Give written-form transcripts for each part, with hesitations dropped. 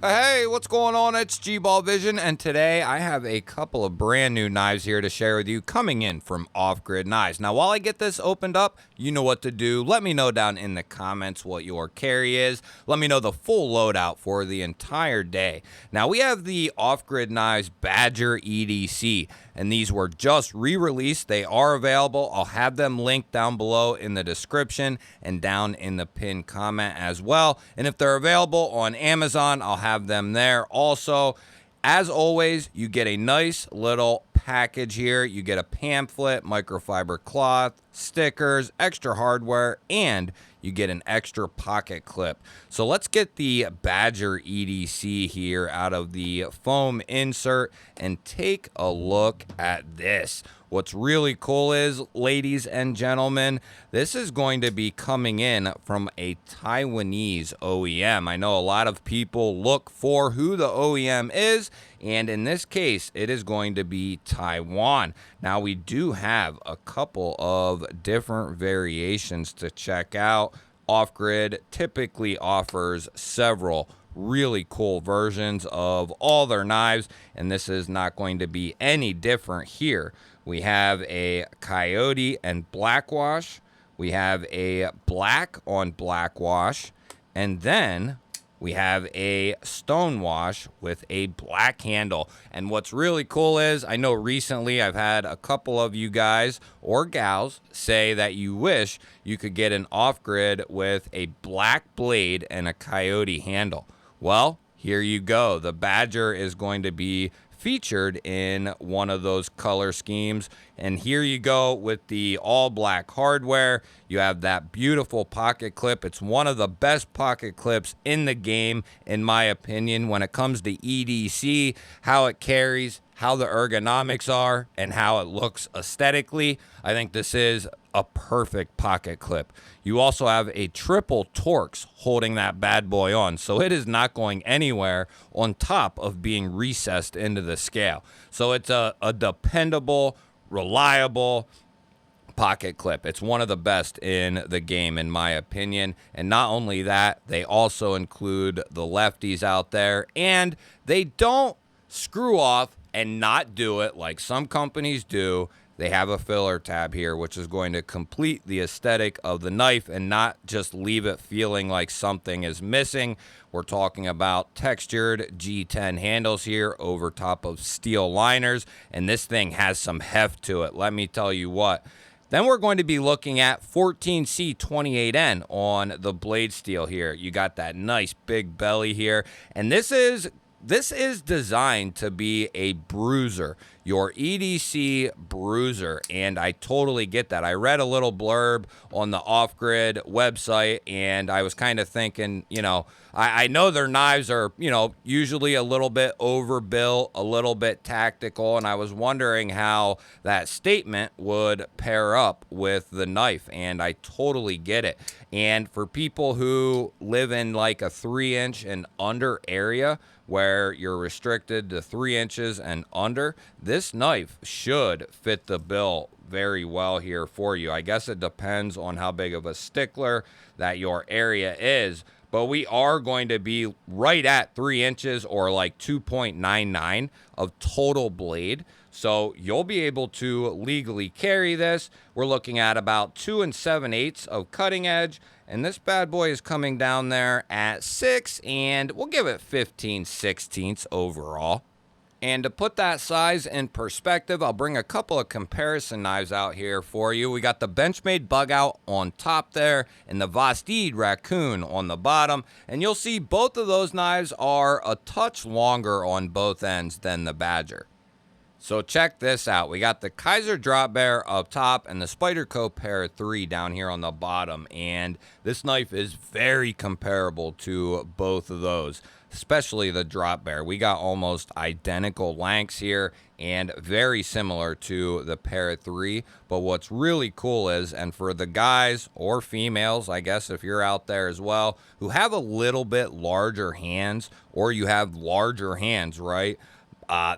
Hey, what's going on? It's G-Ball Vision, and today I have a couple of brand new knives here to share with you coming in from Off Grid Knives. Now, while I get this opened up, you know what to do. Let me know down in the comments what your carry is. Let me know the full loadout for the entire day. Now, we have the Off Grid Knives Badger EDC, and these were just re-released. They are available. I'll have them linked down below in the description and down in the pinned comment as well. And if they're available on Amazon, I'll have them there also. As always, you get a nice little package here. You get a pamphlet, microfiber cloth, stickers, extra hardware, and you get an extra pocket clip. So let's get the Badger EDC here out of the foam insert and take a look at this. What's really cool is, ladies and gentlemen, this is going to be coming in from a Taiwanese OEM. I know a lot of people look for who the OEM is, and in this case, it is going to be Taiwan. Now, we do have a couple of different variations to check out. Off Grid typically offers several really cool versions of all their knives, and this is not going to be any different here. We have a coyote and black wash. We have a black on black wash, and then we have a stone wash with a black handle. And what's really cool is, I know recently I've had a couple of you guys or gals say that you wish you could get an Off Grid with a black blade and a coyote handle. Well, here you go. The Badger is going to be featured in one of those color schemes, and here you go with the all black hardware. You have that beautiful pocket clip. It's one of the best pocket clips in the game, in my opinion, when it comes to EDC, how it carries, how the ergonomics are, and how it looks aesthetically. I think this is a perfect pocket clip. You also have a triple Torx holding that bad boy on, so it is not going anywhere, on top of being recessed into the scale. So it's a dependable, reliable pocket clip. It's one of the best in the game, in my opinion. And not only that, they also include the lefties out there, and they don't screw off and not do it like some companies do. They have a filler tab here, which is going to complete the aesthetic of the knife and not just leave it feeling like something is missing. We're talking about textured G10 handles here over top of steel liners, and this thing has some heft to it, let me tell you what. Then we're going to be looking at 14C28N on the blade steel here. You got that nice big belly here, and this is designed to be a bruiser, your EDC bruiser, and I totally get that. I read a little blurb on the Off Grid website, and I was kind of thinking, you know, I know their knives are, you know, usually a little bit overbuilt, a little bit tactical, and I was wondering how that statement would pair up with the knife, and I totally get it. And for people who live in like a 3-inch and under area, where you're restricted to 3 inches and under, this knife should fit the bill very well here for you. I guess it depends on how big of a stickler that your area is, but we are going to be right at 3 inches, or like 2.99 of total blade. So you'll be able to legally carry this. We're looking at about 2 7/8 of cutting edge, and this bad boy is coming down there at 6, and we'll give it 15/16 overall. And to put that size in perspective, I'll bring a couple of comparison knives out here for you. We got the Benchmade Bug Out on top there, and the Vastid Raccoon on the bottom. And you'll see both of those knives are a touch longer on both ends than the Badger. So check this out. We got the Kaiser Drop Bear up top and the Spyderco Para 3 down here on the bottom. And this knife is very comparable to both of those, especially the Drop Bear. We got almost identical lengths here and very similar to the Para 3. But what's really cool is, and for the guys or females, I guess if you're out there as well, who have a little bit larger hands, or you have larger hands, right?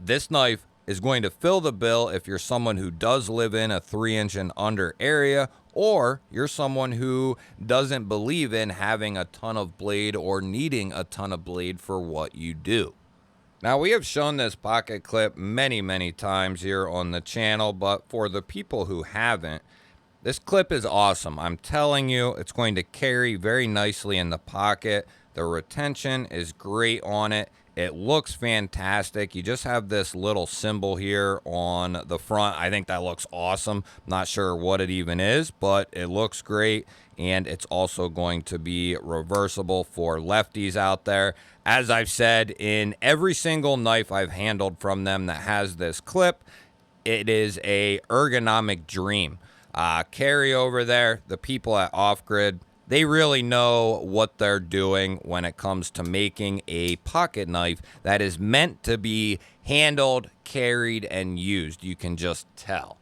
This knife is going to fill the bill if you're someone who does live in a 3-inch and under area, or you're someone who doesn't believe in having a ton of blade or needing a ton of blade for what you do. Now, we have shown this pocket clip many times here on the channel, but for the people who haven't, this clip is awesome. I'm telling you, it's going to carry very nicely in the pocket. The retention is great on it. It looks fantastic. You just have this little symbol here on the front. I think that looks awesome. Not sure what it even is, but it looks great. And it's also going to be reversible for lefties out there. As I've said, in every single knife I've handled from them that has this clip, it is a ergonomic dream. Carry over there, the people at Off Grid, they really know what they're doing when it comes to making a pocket knife that is meant to be handled, carried, and used. You can just tell.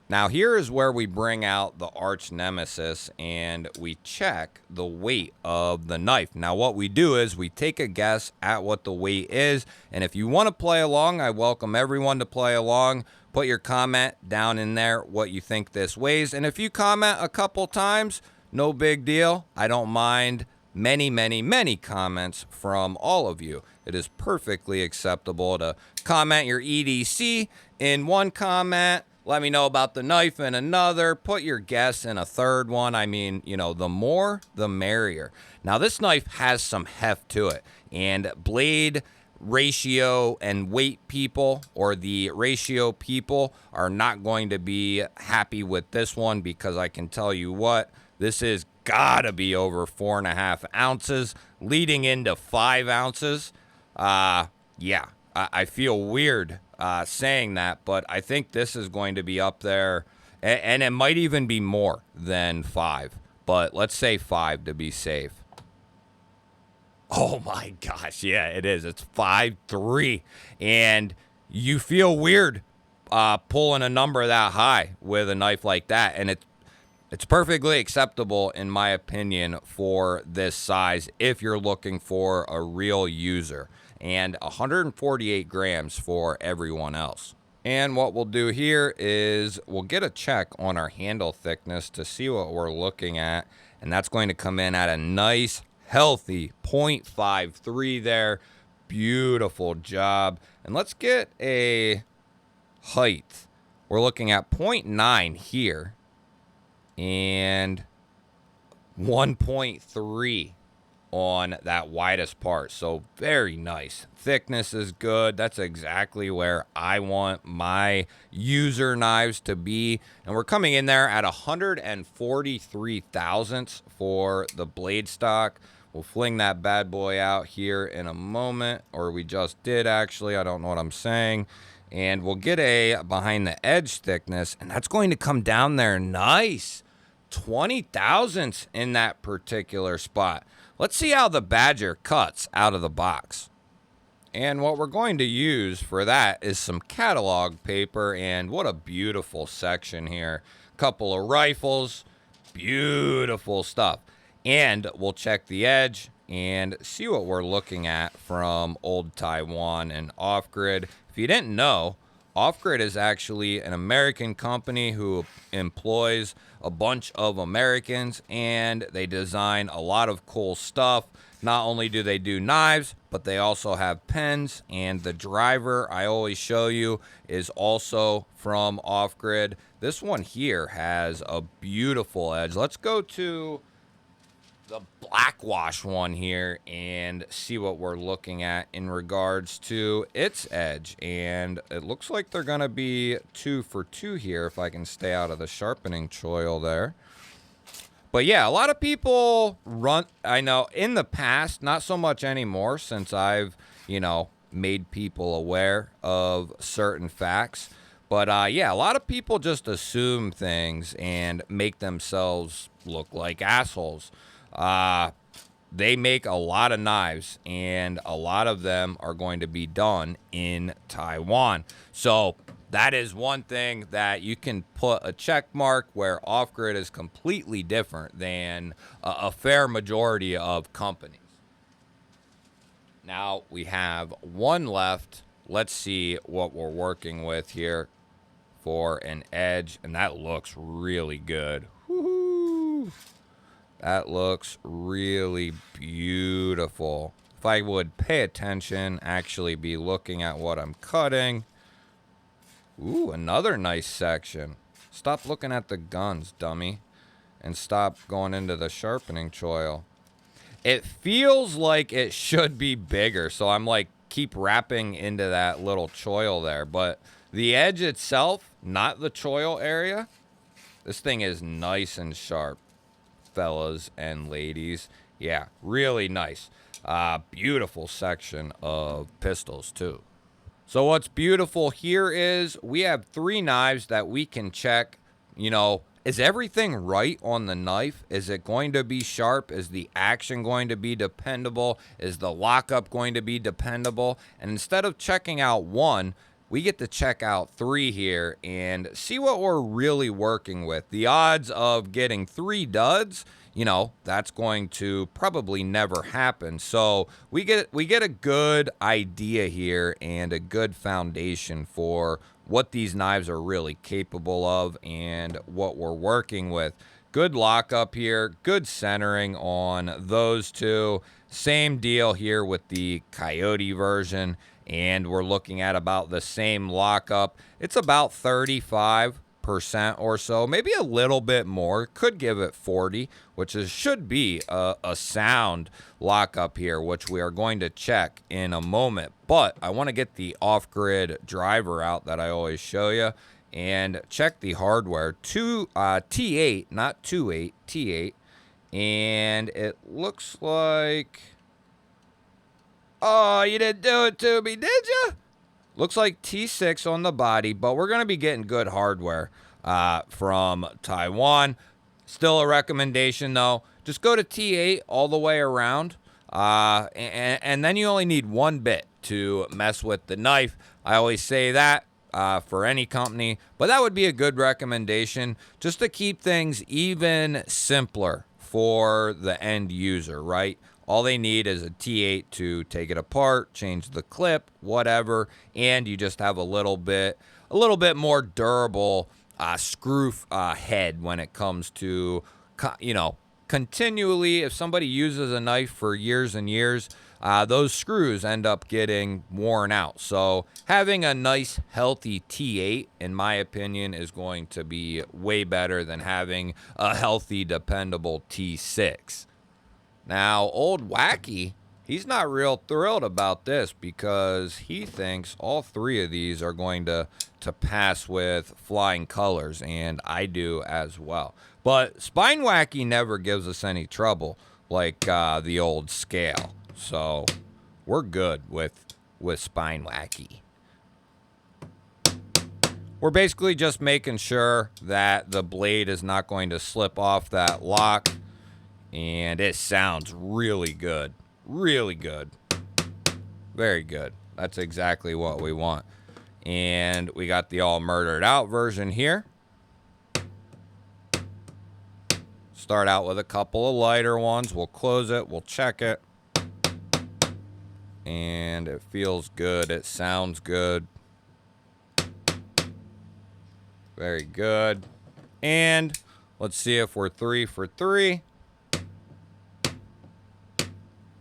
Now, here is where we bring out the arch nemesis and we check the weight of the knife. Now, what we do is we take a guess at what the weight is. And if you want to play along, I welcome everyone to play along. Put your comment down in there what you think this weighs. And if you comment a couple times, no big deal. I don't mind many comments from all of you. It is perfectly acceptable to comment your EDC in one comment. Let me know about the knife in another. Put your guess in a third one. I mean, you know, the more, the merrier. Now, this knife has some heft to it. And blade ratio and weight people, or the ratio people, are not going to be happy with this one, because I can tell you what, this is gotta be over 4.5 ounces, leading into 5 ounces. Yeah, I feel weird saying that, but I think this is going to be up there, and it might even be more than 5, but let's say 5 to be safe. Oh my gosh, yeah, it is. It's 5.3, and you feel weird pulling a number that high with a knife like that, and it's perfectly acceptable, in my opinion, for this size if you're looking for a real user, and 148 grams for everyone else. And what we'll do here is we'll get a check on our handle thickness to see what we're looking at, and that's going to come in at a nice, healthy 0.53 there. Beautiful job. And let's get a height. We're looking at 0.9 here and 1.3 on that widest part. So very nice. Thickness is good. That's exactly where I want my user knives to be. And we're coming in there at 143 thousandths for the blade stock. We'll fling that bad boy out here in a moment, or we just did actually. I don't know what I'm saying. And we'll get a behind the edge thickness, and that's going to come down there nice. 20 thousandths in that particular spot. Let's see how the Badger cuts out of the box. And what we're going to use for that is some catalog paper, and what a beautiful section here. Couple of rifles, beautiful stuff. And we'll check the edge and see what we're looking at from Old Taiwan and Off Grid. If you didn't know, Off Grid is actually an American company who employs a bunch of Americans, and they design a lot of cool stuff. Not only do they do knives, but they also have pens, and the driver I always show you is also from Off Grid. This one here has a beautiful edge. Let's go to the blackwash one here and see what we're looking at in regards to its edge. And it looks like they're going to be 2 for 2 here, if I can stay out of the sharpening choil there. But yeah, a lot of people run, I know in the past, not so much anymore, since I've, you know, made people aware of certain facts. But yeah, a lot of people just assume things and make themselves look like assholes. They make a lot of knives, and a lot of them are going to be done in Taiwan. So that is one thing that you can put a check mark, where Off Grid is completely different than a fair majority of companies. Now we have one left let's see what we're working with here for an edge. And that looks really good. Woo-hoo. That looks really beautiful. If I would pay attention, actually be looking at what I'm cutting. Ooh, another nice section. Stop looking at the guns, dummy. And stop going into the sharpening choil. It feels like it should be bigger, so I'm like, keep wrapping into that little choil there. But the edge itself, not the choil area, this thing is nice and sharp, fellas and ladies. Yeah, really nice. Beautiful section of pistols, too. So what's beautiful here is we have 3 knives that we can check, is everything right on the knife? Is it going to be sharp? Is the action going to be dependable? Is the lockup going to be dependable? And instead of checking out 1, we get to check out 3 here and see what we're really working with. The odds of getting 3 duds, that's going to probably never happen. So we get a good idea here and a good foundation for what these knives are really capable of and what we're working with. Good lockup here, good centering on those 2. Same deal here with the Coyote version, and we're looking at about the same lockup. It's about 35% or so, maybe a little bit more. Could give it 40, which should be a sound lockup here, which we are going to check in a moment. But I want to get the off-grid driver out that I always show you and check the hardware. T8, not 2.8, T8, and it looks like, oh, you didn't do it to me, did you? Looks like T6 on the body, but we're going to be getting good hardware from Taiwan. Still a recommendation, though. Just go to T8 all the way around, and then you only need 1 bit to mess with the knife. I always say that for any company, but that would be a good recommendation just to keep things even simpler for the end user, right? All they need is a T8 to take it apart, change the clip, whatever, and you just have a little bit more durable screw head when it comes to, continually, if somebody uses a knife for years and years, those screws end up getting worn out. So having a nice, healthy T8, in my opinion, is going to be way better than having a healthy, dependable T6. Now, old Wacky, he's not real thrilled about this because he thinks all 3 of these are going to pass with flying colors, and I do as well. But Spine Wacky never gives us any trouble like the old Scale. So we're good with Spine Wacky. We're basically just making sure that the blade is not going to slip off that lock. And it sounds really good. Really good. Very good. That's exactly what we want. And we got the all murdered out version here. Start out with a couple of lighter ones. We'll close it. We'll check it. And it feels good. It sounds good. Very good. And let's see if we're 3 for 3.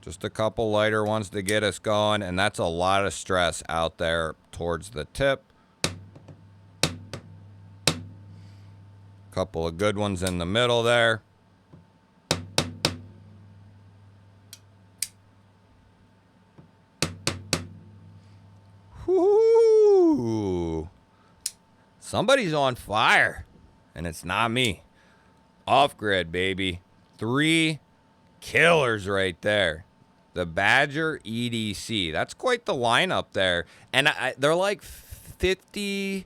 Just a couple lighter ones to get us going, and that's a lot of stress out there towards the tip. Couple of good ones in the middle there. Whoo! Somebody's on fire, and it's not me. Off-grid, baby. 3 killers right there. The Badger EDC. That's quite the lineup there. And they're like $59.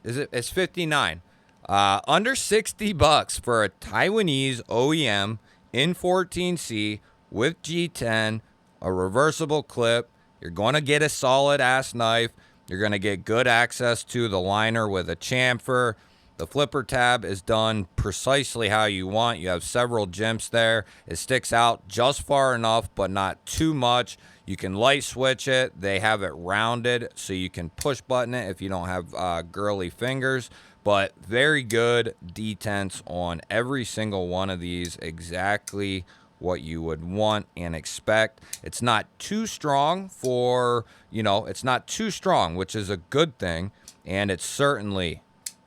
It's 59. Under $60 for a Taiwanese OEM in 14C with G10, a reversible clip. You're going to get a solid ass knife. You're going to get good access to the liner with a chamfer. The flipper tab is done precisely how you want. You have several jimps there. It sticks out just far enough, but not too much. You can light switch it. They have it rounded, so you can push button it if you don't have girly fingers. But very good detents on every single one of these. Exactly what you would want and expect. It's not too strong for, it's not too strong, which is a good thing. And it's certainly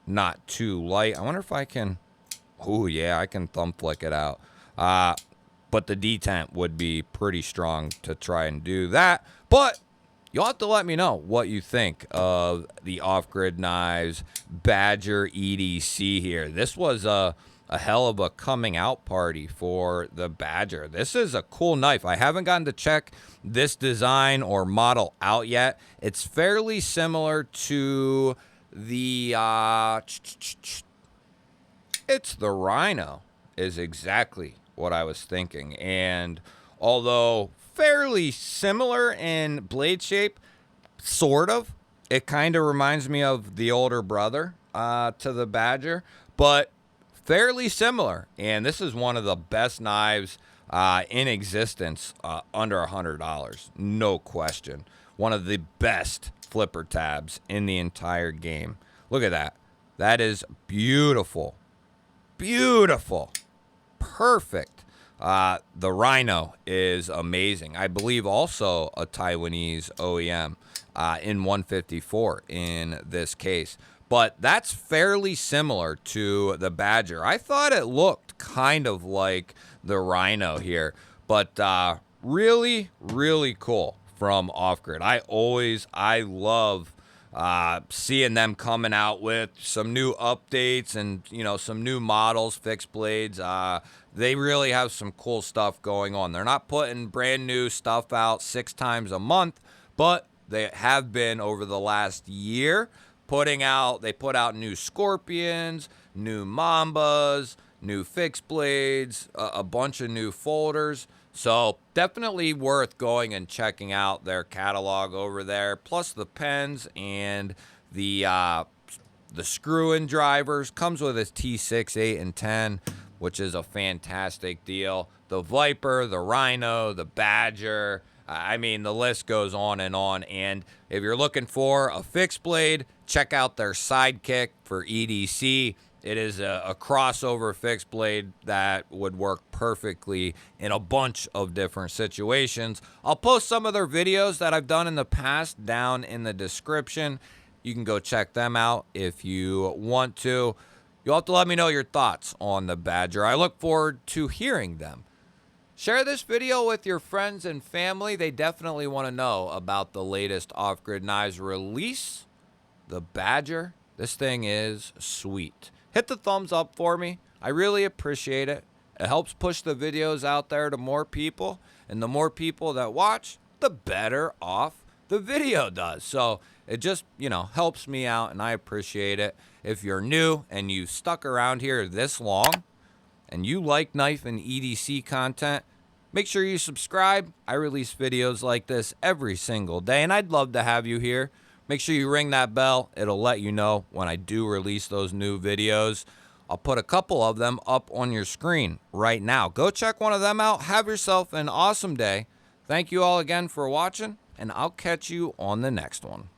not too light. I wonder if I can, oh yeah, I can thumb flick it out. But the detent would be pretty strong to try and do that. But you'll have to let me know what you think of the Off-Grid Knives Badger EDC here. This was a hell of a coming out party for the Badger. This is a cool knife. I haven't gotten to check this design or model out yet. It's fairly similar to the, it's the Rhino is exactly what I was thinking. And although fairly similar in blade shape, sort of, it kind of reminds me of the older brother to the Badger, but fairly similar. And this is one of the best knives in existence, under $100, no question. One of the best flipper tabs in the entire game. Look at that. That is beautiful. Beautiful. Perfect. The Rhino is amazing. I believe also a Taiwanese OEM in 154 in this case. But that's fairly similar to the Badger. I thought it looked kind of like the Rhino here. But really, really cool from Off-Grid. I love seeing them coming out with some new updates and, some new models, fixed blades. They really have some cool stuff going on. They're not putting brand new stuff out 6 times a month, but they have been over the last year they put out new Scorpions, new Mambas, new fixed blades, a bunch of new folders. So definitely worth going and checking out their catalog over there, plus the pens and the screw-in drivers. Comes with its T6, 8, and 10, which is a fantastic deal. The Viper, the Rhino, the Badger. I mean, the list goes on. And if you're looking for a fixed blade, check out their Sidekick for EDC. It is a crossover fixed blade that would work perfectly in a bunch of different situations. I'll post some of their videos that I've done in the past down in the description. You can go check them out if you want to. You'll have to let me know your thoughts on the Badger. I look forward to hearing them. Share this video with your friends and family. They definitely want to know about the latest Off-Grid Knives release, the Badger. This thing is sweet. Hit the thumbs up for me. I really appreciate it. It helps push the videos out there to more people. And the more people that watch, the better off the video does. So it just, helps me out, and I appreciate it. If you're new and you stuck around here this long and you like knife and EDC content, make sure you subscribe. I release videos like this every single day, and I'd love to have you here. Make sure you ring that bell. It'll let you know when I do release those new videos. I'll put a couple of them up on your screen right now. Go check one of them out. Have yourself an awesome day. Thank you all again for watching, and I'll catch you on the next one.